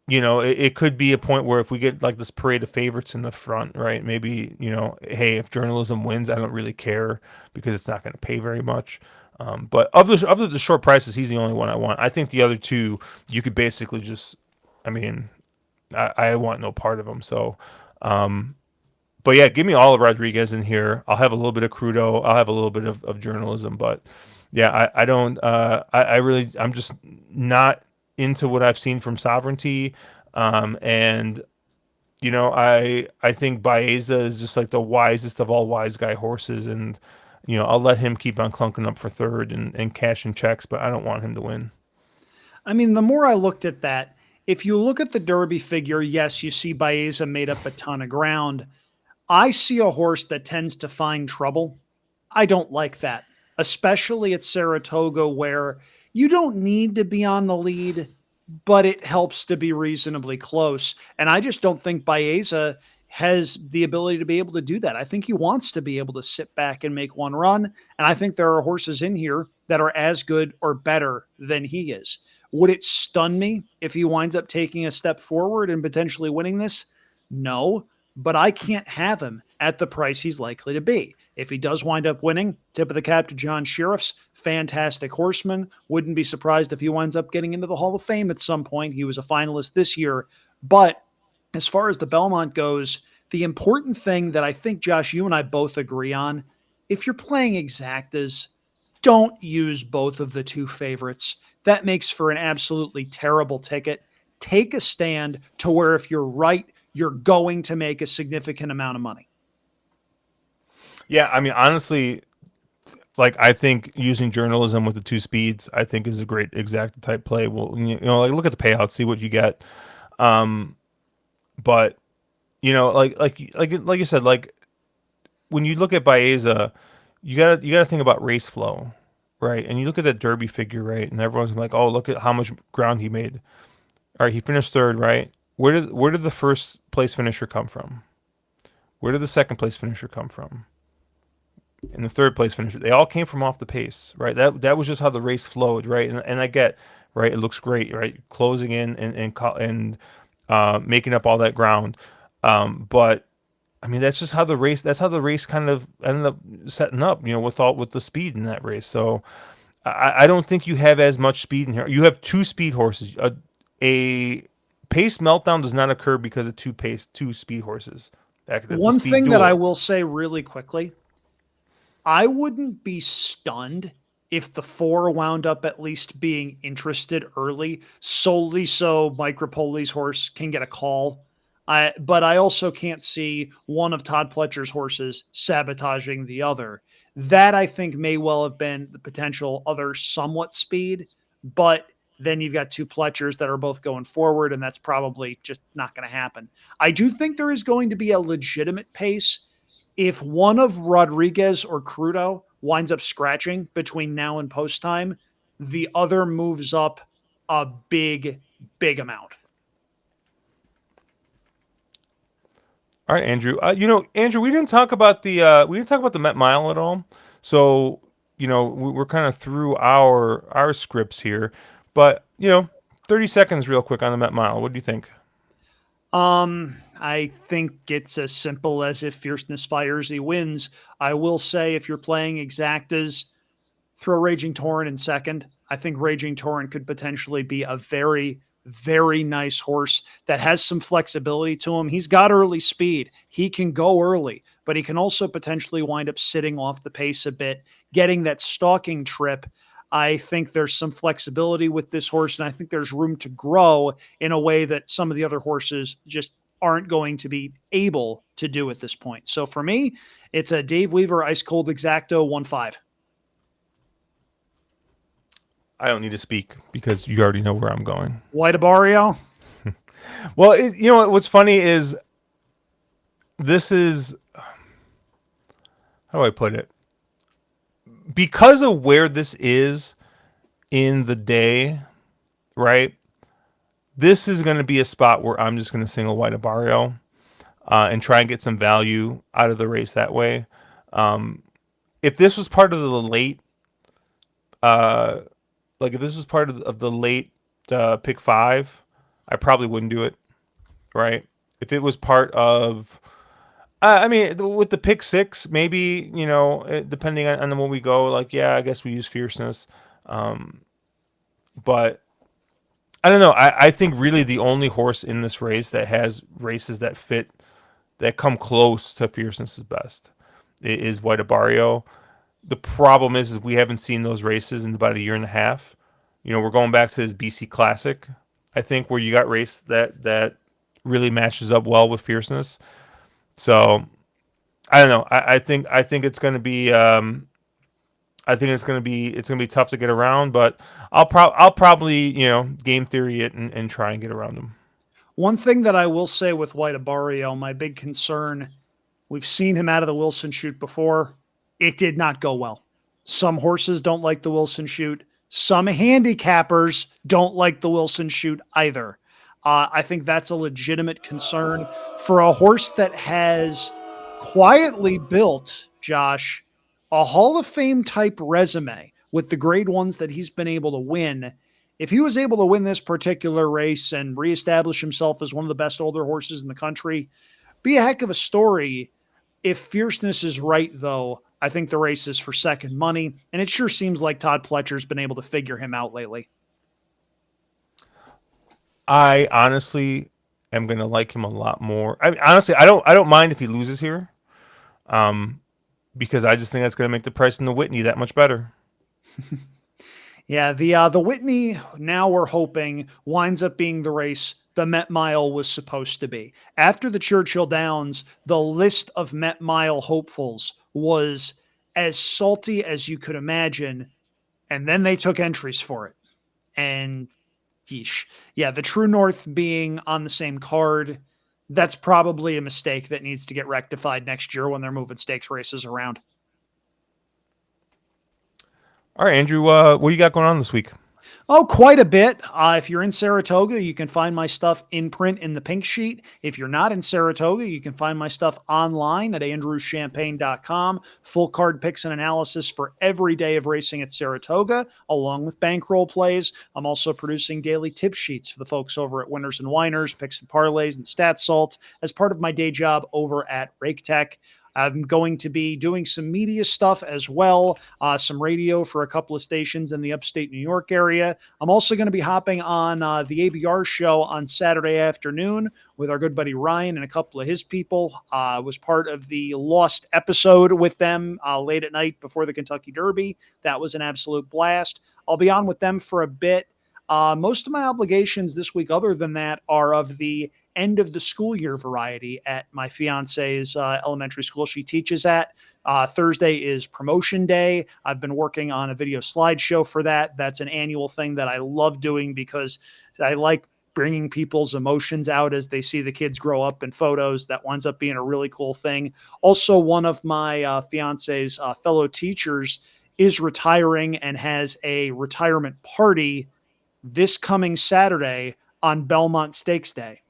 it could be a point where if we get like this parade of favorites in the front, right? Maybe, hey, if journalism wins, I don't really care because it's not going to pay very much. But of the short prices, he's the only one I want. I think the other two, you could basically just, I mean, I want no part of them. So, but yeah, give me all of Rodriguez in here. I'll have a little bit of Crudo. I'll have a little bit of journalism. But yeah, I don't. I really, I'm just not into what I've seen from Sovereignty. And I think Baeza is just like the wisest of all wise guy horses, and I'll let him keep on clunking up for third and cashing checks, but I don't want him to win. I mean, the more I looked at that, if you look at the Derby figure, yes, you see Baeza made up a ton of ground. I see a horse that tends to find trouble. I don't like that, especially at Saratoga, where you don't need to be on the lead, but it helps to be reasonably close. And I just don't think Baeza has the ability to be able to do that. I think he wants to be able to sit back and make one run. And I think there are horses in here that are as good or better than he is. Would it stun me if he winds up taking a step forward and potentially winning this? No, but I can't have him at the price he's likely to be. If he does wind up winning, tip of the cap to John Sheriff's, fantastic horseman. Wouldn't be surprised if he winds up getting into the Hall of Fame at some point. He was a finalist this year. But as far as the Belmont goes, the important thing that I think, Josh, you and I both agree on, if you're playing exactas, don't use both of the two favorites. That makes for an absolutely terrible ticket. Take a stand to where if you're right, you're going to make a significant amount of money. Yeah, I mean, honestly, like I think using journalism with the two speeds, I think is a great exact type play. Well, like look at the payouts, see what you get. Um, but like you said, like when you look at Baeza, you gotta think about race flow, right? And you look at that Derby figure, right? And everyone's like, oh, look at how much ground he made. All right, he finished third, right? Where did the first place finisher come from? Where did the second place finisher come from? And the third place finisher, they all came from off the pace, right? That was just how the race flowed, right? And I get, right, it looks great, right, closing in and making up all that ground, but I mean that's just how the race. That's how the race kind of ended up setting up, with the speed in that race. So I don't think you have as much speed in here. You have two speed horses. A pace meltdown does not occur because of two speed horses. That's a One speed thing that I duel. will say really quickly, I wouldn't be stunned if the four wound up at least being interested early, solely so Mike Rapoli's horse can get a call. But I also can't see one of Todd Pletcher's horses sabotaging the other. That I think may well have been the potential other somewhat speed, but then you've got two Pletchers that are both going forward, and that's probably just not going to happen. I do think there is going to be a legitimate pace if one of Rodriguez or Crudo winds up scratching between now and post time, the other moves up a big, big amount. All right, Andrew. Andrew, we didn't talk about the Met Mile at all. So we're kind of through our scripts here, but 30 seconds real quick on the Met Mile. What do you think? I think it's as simple as if fierceness fires, he wins. I will say if you're playing exactas, throw Raging Torrent in second. I think Raging Torrent could potentially be a very, very nice horse that has some flexibility to him. He's got early speed. He can go early, but he can also potentially wind up sitting off the pace a bit, getting that stalking trip. I think there's some flexibility with this horse, and I think there's room to grow in a way that some of the other horses just aren't going to be able to do at this point. So for me, it's a Dave Weaver Ice Cold Exacto 1-5. I don't need to speak because you already know where I'm going. White Barrio. Well, what's funny is this is how do I put it? Because of where this is in the day, right? This is going to be a spot where I'm just going to single White Barrio and try and get some value out of the race that way. If this was part of the late, uh, like if this was part of the late pick five, I probably wouldn't do it. Right? If it was part of, I mean, with the pick six, maybe depending on when we go, like yeah, I guess we use fierceness, but I don't know. I think really the only horse in this race that has races that fit that come close to fierceness is best is White Barrio. The problem is we haven't seen those races in about a year and a half. We're going back to this BC Classic, I think, where you got race that really matches up well with fierceness. So I don't know. I think it's going to be. I think it's gonna be tough to get around, but I'll probably game theory it and try and get around them. One thing that I will say with White Abario, my big concern, we've seen him out of the Wilson shoot before. It did not go well. Some horses don't like the Wilson shoot. Some handicappers don't like the Wilson shoot either. I think that's a legitimate concern for a horse that has quietly built, Josh, a Hall of Fame type resume with the grade ones that he's been able to win. If he was able to win this particular race and reestablish himself as one of the best older horses in the country, be a heck of a story. If fierceness is right, though, I think the race is for second money, and it sure seems like Todd Pletcher's been able to figure him out lately. I honestly am gonna like him a lot more. I mean, honestly, I don't mind if he loses here, um, because I just think that's gonna make the price in the Whitney that much better. Yeah, the Whitney, now we're hoping, winds up being the race the Met Mile was supposed to be. After the Churchill Downs, the list of Met Mile hopefuls was as salty as you could imagine, and then they took entries for it. And yeesh. Yeah, the True North being on the same card, that's probably a mistake that needs to get rectified next year when they're moving stakes races around. All right, Andrew, what you got going on this week? Oh, quite a bit. If you're in Saratoga, you can find my stuff in print in the pink sheet. If you're not in Saratoga, you can find my stuff online at andrewschampagne.com. Full card picks and analysis for every day of racing at Saratoga, along with bankroll plays. I'm also producing daily tip sheets for the folks over at Winners and Winers, Picks and Parlays, and Stat Salt as part of my day job over at Rake Tech. I'm going to be doing some media stuff as well, some radio for a couple of stations in the upstate New York area. I'm also going to be hopping on the ABR show on Saturday afternoon with our good buddy Ryan and a couple of his people. Was part of the Lost episode with them late at night before the Kentucky Derby. That was an absolute blast. I'll be on with them for a bit. Most of my obligations this week, other than that, are of the end of the school year variety at my fiance's elementary school she teaches at. Thursday is promotion day. I've been working on a video slideshow for that. That's an annual thing that I love doing because I like bringing people's emotions out as they see the kids grow up in photos. That winds up being a really cool thing. Also, one of my fiance's fellow teachers is retiring and has a retirement party this coming Saturday on Belmont Stakes Day.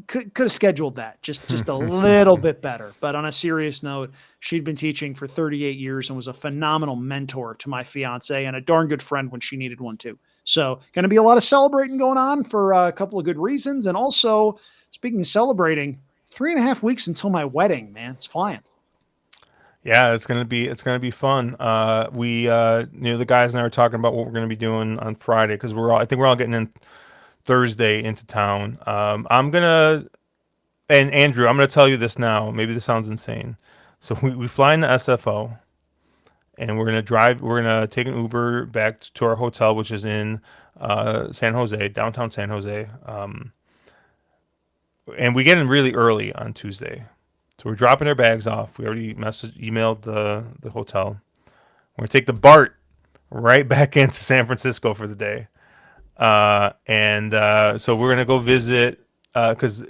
Could have scheduled that just a little bit better. But on a serious note, she'd been teaching for 38 years and was a phenomenal mentor to my fiance and a darn good friend when she needed one too. So going to be a lot of celebrating going on for a couple of good reasons. And also, speaking of celebrating, 3.5 weeks until my wedding, man. It's flying. Yeah, it's gonna be fun. We the guys and I are talking about what we're gonna be doing on Friday because I think we're all getting in Thursday into town. And Andrew, I'm gonna tell you this now. Maybe this sounds insane. So we fly into SFO and we're gonna take an Uber back to our hotel, which is in San Jose, downtown San Jose. And we get in really early on Tuesday. So we're dropping our bags off. We already emailed the hotel. We're gonna take the BART right back into San Francisco for the day. And so we're gonna go visit because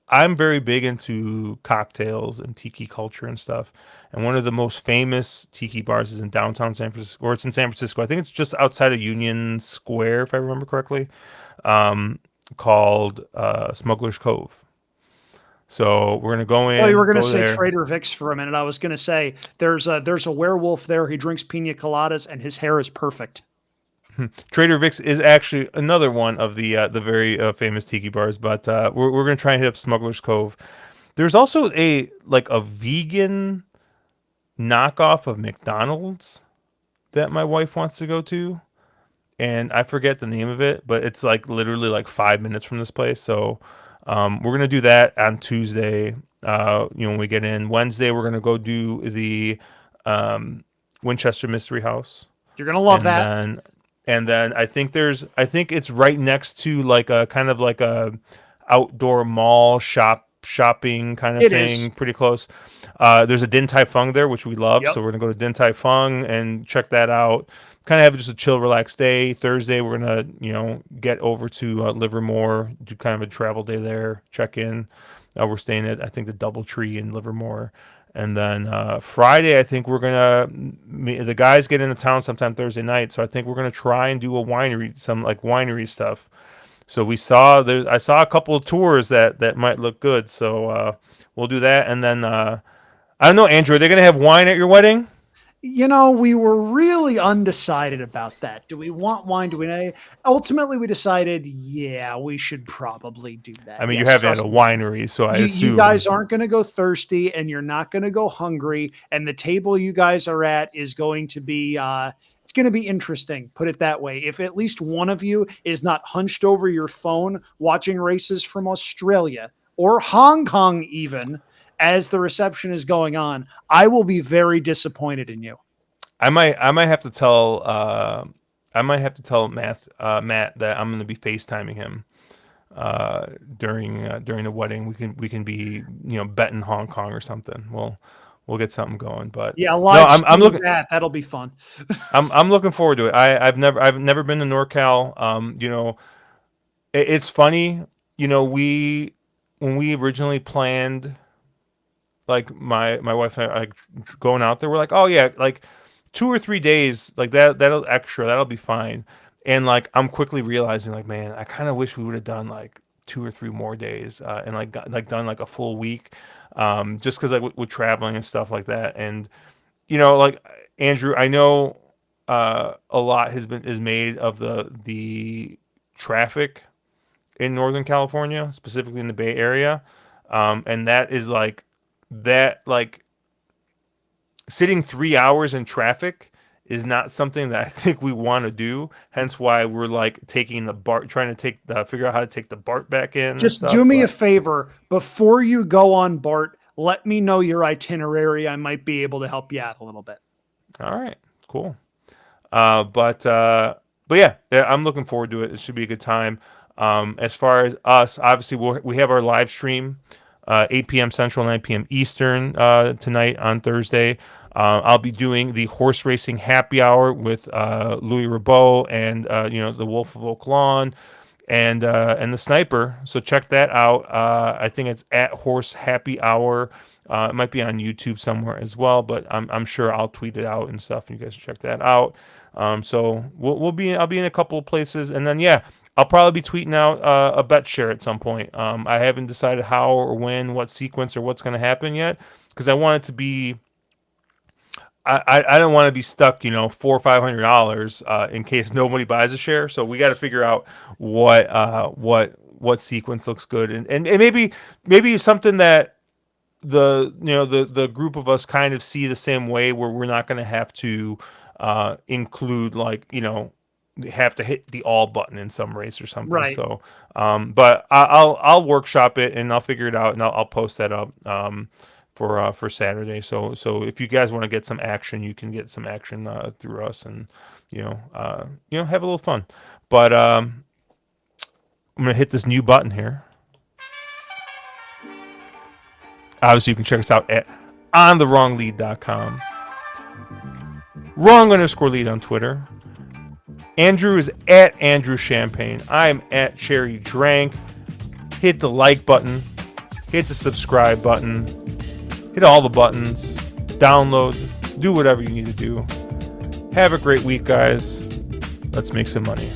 I'm very big into cocktails and tiki culture and stuff. And one of the most famous tiki bars is in downtown San Francisco, or it's in San Francisco. I think it's just outside of Union Square, if I remember correctly, um, called Smuggler's Cove. So we're gonna go Oh, you were in, going to go say there. Trader Vic's for a minute. I was going to say there's a werewolf there. He drinks pina coladas and his hair is perfect. Trader Vic's is actually another one of the very famous tiki bars, but we're gonna try and hit up Smuggler's Cove. There's also a vegan knockoff of McDonald's that my wife wants to go to, and I forget the name of it, but it's like literally like 5 minutes from this place. So we're gonna do that on Tuesday. When we get in Wednesday, we're gonna go do the um, Winchester Mystery House, You're going to love and that. then I think it's right next to like a kind of like a outdoor mall shopping kind of It is. thing, pretty close. There's a Din Tai Fung there, which we love, Yep. so we're gonna go to Din Tai Fung and check that out. Kind of have just a chill, relaxed day. Thursday, we're gonna get over to Livermore, do kind of a travel day there, check in. We're staying at I think the DoubleTree in Livermore, and then Friday, I think we're gonna the guys get into town sometime Thursday night, so I think we're gonna try and do a winery, some like winery stuff. So I saw a couple of tours that might look good. So we'll do that, and then I don't know, Andrew, are they gonna have wine at your wedding? We were really undecided about that. Do we want wine? Do we? Ultimately, we decided, yeah, we should probably do that. I mean, you're Yes, having it at a trust me. winery, so I You guys assume. aren't going to go thirsty and you're not going to go hungry. And the table you guys are at is going to be, it's going to be interesting, put it that way. If at least one of you is not hunched over your phone watching races from Australia or Hong Kong, even as the reception is going on, I will be very disappointed in you. I might have to tell Matt that I'm gonna be FaceTiming him during the wedding. We can be betting Hong Kong or something. We'll get something going. But Yeah, no, live I'm stream looking. that. That'll be fun. I'm looking forward to it. I've never been to NorCal. It's funny. We when we originally planned, like my wife and I, like going out there, we're like, oh yeah, like 2 or 3 days, like that'll be fine. And like I'm quickly realizing, like, man, I kind of wish we would have done like 2 or 3 more days, and like done like a full week, just because like with traveling and stuff like that. And like Andrew, I know a lot is made of the traffic in Northern California, specifically in the Bay Area, and that is like sitting 3 hours in traffic is not something that I think we want to do. Hence why we're like taking the BART, trying to figure out how to take the BART back in and Just stuff. do me a But favor before you go on Bart. Let me know your itinerary. I might be able to help you out a little bit. all right, cool. But yeah, I'm looking forward to it. It should be a good time. As far as us, obviously we have our live stream, 8 p.m. Central, 9 p.m. Eastern, tonight on Thursday. I'll be doing the horse racing happy hour with Louis Rabot and the Wolf of Oak Lawn and the Sniper. So check that out. I think it's at Horse Happy Hour. It might be on YouTube somewhere as well, but I'm sure I'll tweet it out and stuff, and you guys can check that out. So I'll be in a couple of places, and then yeah, I'll probably be tweeting out a bet share at some point. I haven't decided how or when, what sequence or what's going to happen yet, because I want it to be. I don't want to be stuck, $400 or $500 in case nobody buys a share. So we got to figure out what sequence looks good, and maybe something that the group of us kind of see the same way, where we're not going to have to include, like, have to hit the all button in some race or something. Right. So but I'll workshop it and I'll figure it out, and I'll post that up for Saturday. So if you guys want to get some action, you can get some action through us, and have a little fun. But I'm gonna hit this new button here. Obviously, you can check us out at ontherwronglead.com. Wrong_lead on Twitter. Andrew is at Andrew Champagne. I'm at Cherry Drank. Hit the like button. hit the subscribe button, hit all the buttons, download, do whatever you need to do. Have a great week, guys. Let's make some money.